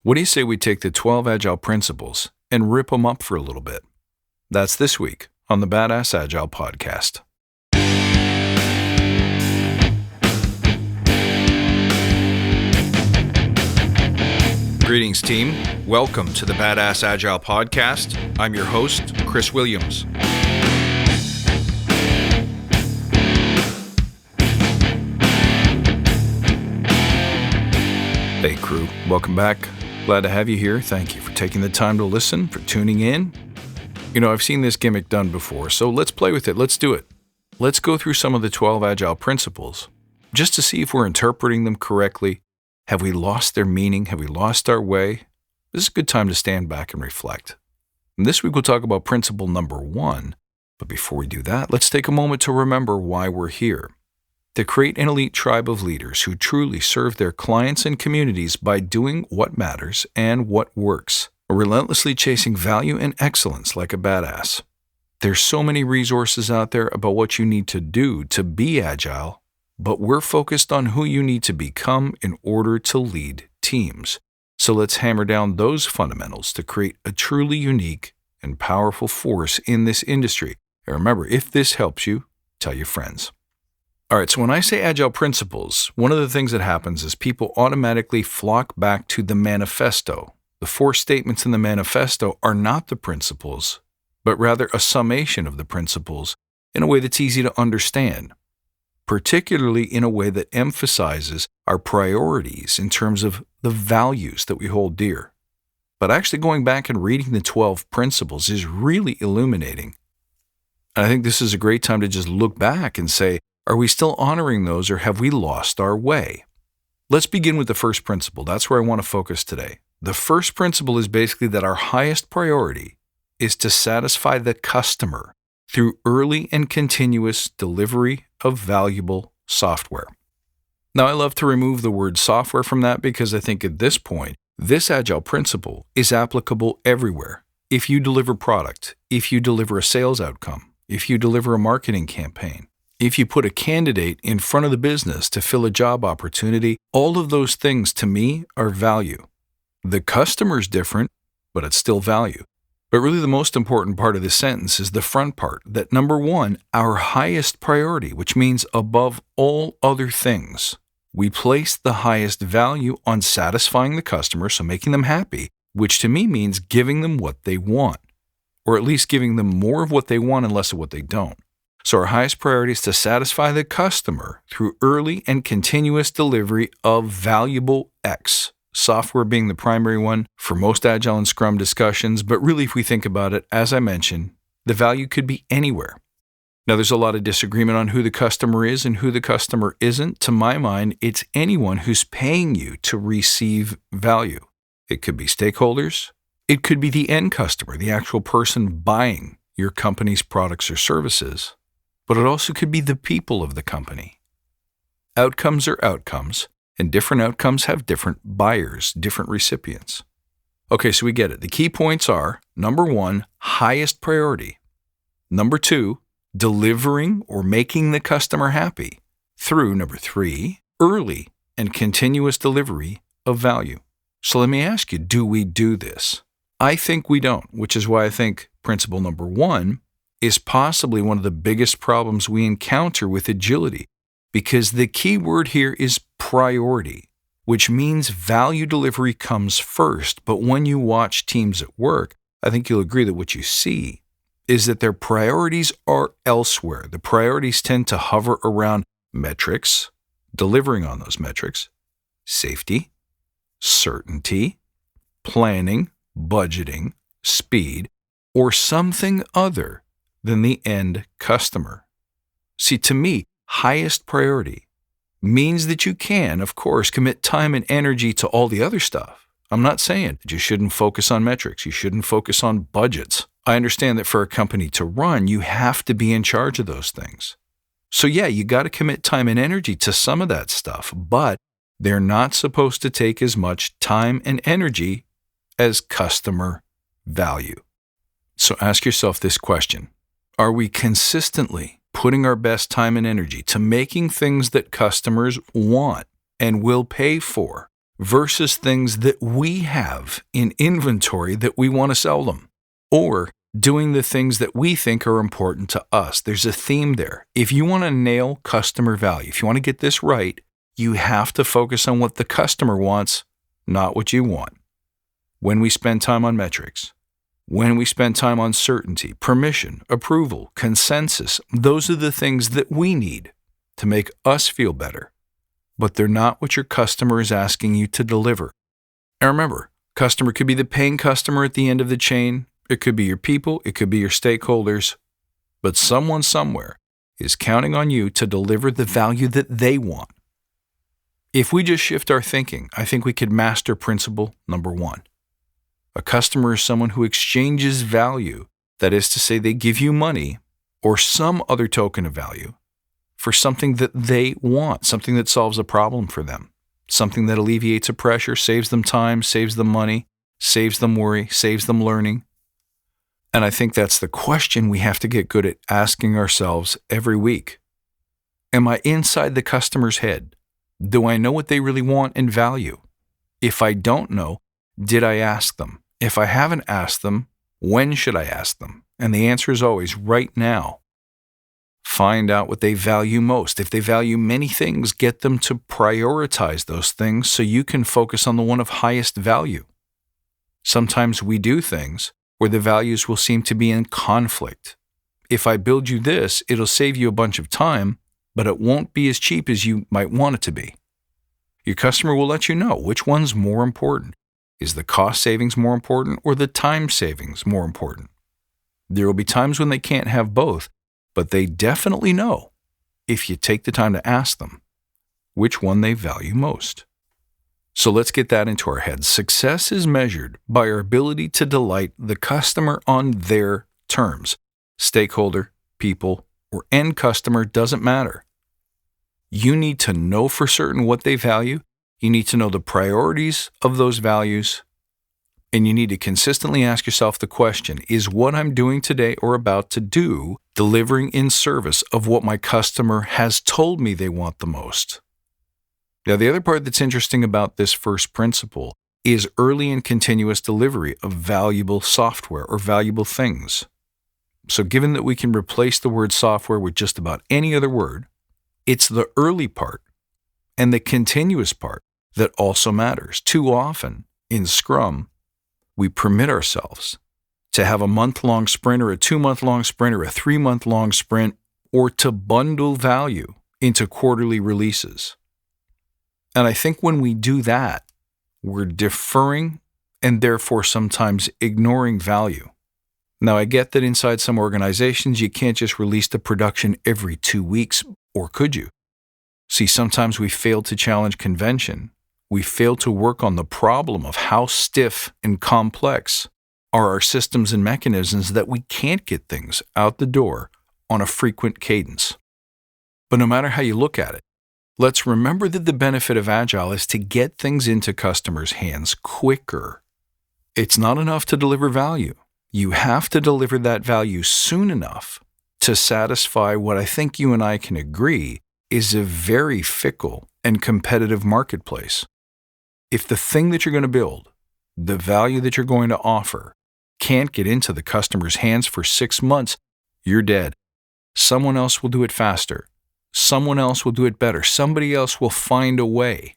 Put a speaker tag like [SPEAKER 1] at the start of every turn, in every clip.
[SPEAKER 1] What do you say we take the 12 Agile principles and rip them up for a little bit? That's this week on the Badass Agile podcast. Greetings, team. Welcome to the Badass Agile podcast. I'm your host, Chris Williams. Hey, crew. Welcome back. Glad to have you here. Thank you for taking the time to listen, for tuning in. You know, I've seen this gimmick done before, so let's play with it. Let's do it. Let's go through some of the 12 Agile principles just to see if we're interpreting them correctly. Have we lost their meaning? Have we lost our way? This is a good time to stand back and reflect. And this week we'll talk about principle number 1. But before we do that, let's take a moment to remember why we're here. To create an elite tribe of leaders who truly serve their clients and communities by doing what matters and what works, relentlessly chasing value and excellence like a badass. There's so many resources out there about what you need to do to be agile, but we're focused on who you need to become in order to lead teams. So let's hammer down those fundamentals to create a truly unique and powerful force in this industry. And remember, if this helps you, tell your friends. All right, so when I say agile principles, one of the things that happens is people automatically flock back to the manifesto. The 4 statements in the manifesto are not the principles, but rather a summation of the principles in a way that's easy to understand, particularly in a way that emphasizes our priorities in terms of the values that we hold dear. But actually going back and reading the 12 principles is really illuminating. And I think this is a great time to just look back and say, are we still honoring those, or have we lost our way? Let's begin with the first principle. That's where I want to focus today. The first principle is basically that our highest priority is to satisfy the customer through early and continuous delivery of valuable software. Now, I love to remove the word software from that because I think at this point, this agile principle is applicable everywhere. If you deliver product, if you deliver a sales outcome, if you deliver a marketing campaign, if you put a candidate in front of the business to fill a job opportunity, all of those things to me are value. The customer's different, but it's still value. But really the most important part of this sentence is the front part, that number 1, our highest priority, which means above all other things, we place the highest value on satisfying the customer, so making them happy, which to me means giving them what they want, or at least giving them more of what they want and less of what they don't. So our highest priority is to satisfy the customer through early and continuous delivery of valuable X, software being the primary one for most Agile and Scrum discussions. But really, if we think about it, as I mentioned, the value could be anywhere. Now, there's a lot of disagreement on who the customer is and who the customer isn't. To my mind, it's anyone who's paying you to receive value. It could be stakeholders. It could be the end customer, the actual person buying your company's products or services. But it also could be the people of the company. Outcomes are outcomes, and different outcomes have different buyers, different recipients. Okay, so we get it. The key points are, number 1, highest priority. Number 2, delivering or making the customer happy through, number 3, early and continuous delivery of value. So let me ask you, do we do this? I think we don't, which is why I think principle number 1 is possibly one of the biggest problems we encounter with agility, because the key word here is priority, which means value delivery comes first. But when you watch teams at work, I think you'll agree that what you see is that their priorities are elsewhere. The priorities tend to hover around metrics, delivering on those metrics, safety, certainty, planning, budgeting, speed, or something other than the end customer. See, to me, highest priority means that you can, of course, commit time and energy to all the other stuff. I'm not saying that you shouldn't focus on metrics, you shouldn't focus on budgets. I understand that for a company to run, you have to be in charge of those things. So yeah, you got to commit time and energy to some of that stuff, but they're not supposed to take as much time and energy as customer value. So ask yourself this question. Are we consistently putting our best time and energy to making things that customers want and will pay for versus things that we have in inventory that we want to sell them, or doing the things that we think are important to us. There's a theme there. If you want to nail customer value, if you want to get this right, you have to focus on what the customer wants, not what you want. When we spend time on metrics, when we spend time on certainty, permission, approval, consensus, those are the things that we need to make us feel better. But they're not what your customer is asking you to deliver. And remember, customer could be the paying customer at the end of the chain. It could be your people. It could be your stakeholders. But someone somewhere is counting on you to deliver the value that they want. If we just shift our thinking, I think we could master principle number 1. A customer is someone who exchanges value. That is to say, they give you money or some other token of value for something that they want, something that solves a problem for them, something that alleviates a pressure, saves them time, saves them money, saves them worry, saves them learning. And I think that's the question we have to get good at asking ourselves every week. Am I inside the customer's head? Do I know what they really want and value? If I don't know, did I ask them? If I haven't asked them, when should I ask them? And the answer is always right now. Find out what they value most. If they value many things, get them to prioritize those things so you can focus on the one of highest value. Sometimes we do things where the values will seem to be in conflict. If I build you this, it'll save you a bunch of time, but it won't be as cheap as you might want it to be. Your customer will let you know which one's more important. Is the cost savings more important or the time savings more important? There will be times when they can't have both, but they definitely know, if you take the time to ask them, which one they value most. So let's get that into our heads. Success is measured by our ability to delight the customer on their terms. Stakeholder, people, or end customer doesn't matter. You need to know for certain what they value. You need to know the priorities of those values. And you need to consistently ask yourself the question, is what I'm doing today or about to do delivering in service of what my customer has told me they want the most? Now, the other part that's interesting about this first principle is early and continuous delivery of valuable software or valuable things. So given that we can replace the word software with just about any other word, it's the early part and the continuous part that also matters. Too often in Scrum, we permit ourselves to have a month-long sprint or a 2-month-long sprint or a 3-month-long sprint, or to bundle value into quarterly releases. And I think when we do that, we're deferring and therefore sometimes ignoring value. Now, I get that inside some organizations, you can't just release the production every 2 weeks, or could you? See, sometimes we fail to challenge convention. We fail to work on the problem of how stiff and complex are our systems and mechanisms that we can't get things out the door on a frequent cadence. But no matter how you look at it, let's remember that the benefit of Agile is to get things into customers' hands quicker. It's not enough to deliver value. You have to deliver that value soon enough to satisfy what I think you and I can agree is a very fickle and competitive marketplace. If the thing that you're going to build, the value that you're going to offer, can't get into the customer's hands for 6 months, you're dead. Someone else will do it faster. Someone else will do it better. Somebody else will find a way.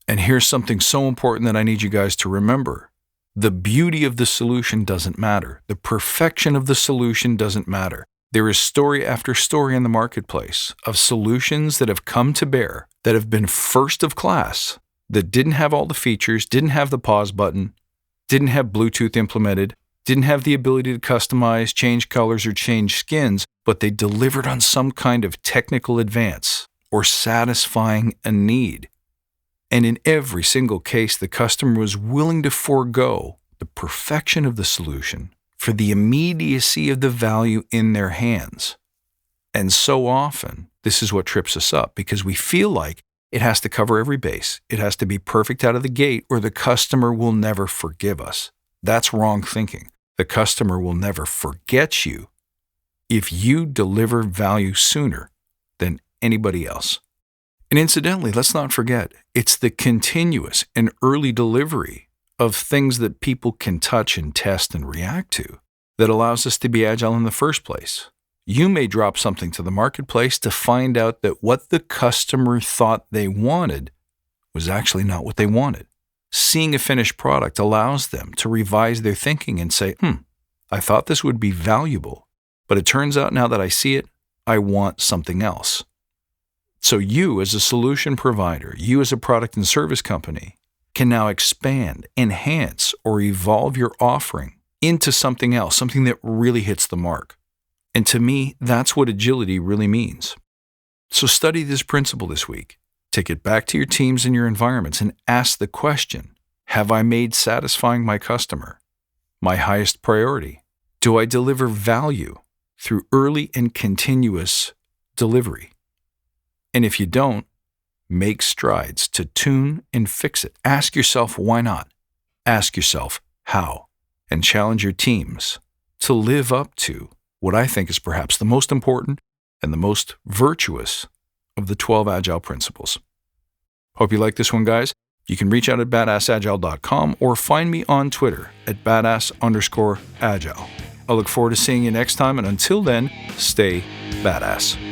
[SPEAKER 1] And here's something so important that I need you guys to remember. The beauty of the solution doesn't matter. The perfection of the solution doesn't matter. There is story after story in the marketplace of solutions that have come to bear, that have been first of class, that didn't have all the features, didn't have the pause button, didn't have Bluetooth implemented, didn't have the ability to customize, change colors, or change skins, but they delivered on some kind of technical advance or satisfying a need. And in every single case, the customer was willing to forego the perfection of the solution for the immediacy of the value in their hands. And so often, this is what trips us up because we feel like it has to cover every base. It has to be perfect out of the gate or the customer will never forgive us. That's wrong thinking. The customer will never forget you if you deliver value sooner than anybody else. And incidentally, let's not forget, it's the continuous and early delivery of things that people can touch and test and react to that allows us to be agile in the first place. You may drop something to the marketplace to find out that what the customer thought they wanted was actually not what they wanted. Seeing a finished product allows them to revise their thinking and say, I thought this would be valuable, but it turns out now that I see it, I want something else. So you as a solution provider, you as a product and service company, can now expand, enhance, or evolve your offering into something else, something that really hits the mark. And to me, that's what agility really means. So study this principle this week. Take it back to your teams and your environments and ask the question, have I made satisfying my customer my highest priority? Do I deliver value through early and continuous delivery? And if you don't, make strides to tune and fix it. Ask yourself, why not? Ask yourself, how? And challenge your teams to live up to what I think is perhaps the most important and the most virtuous of the 12 Agile principles. Hope you like this one, guys. You can reach out at badassagile.com or find me on Twitter at badass_agile. I look forward to seeing you next time, and until then, stay badass.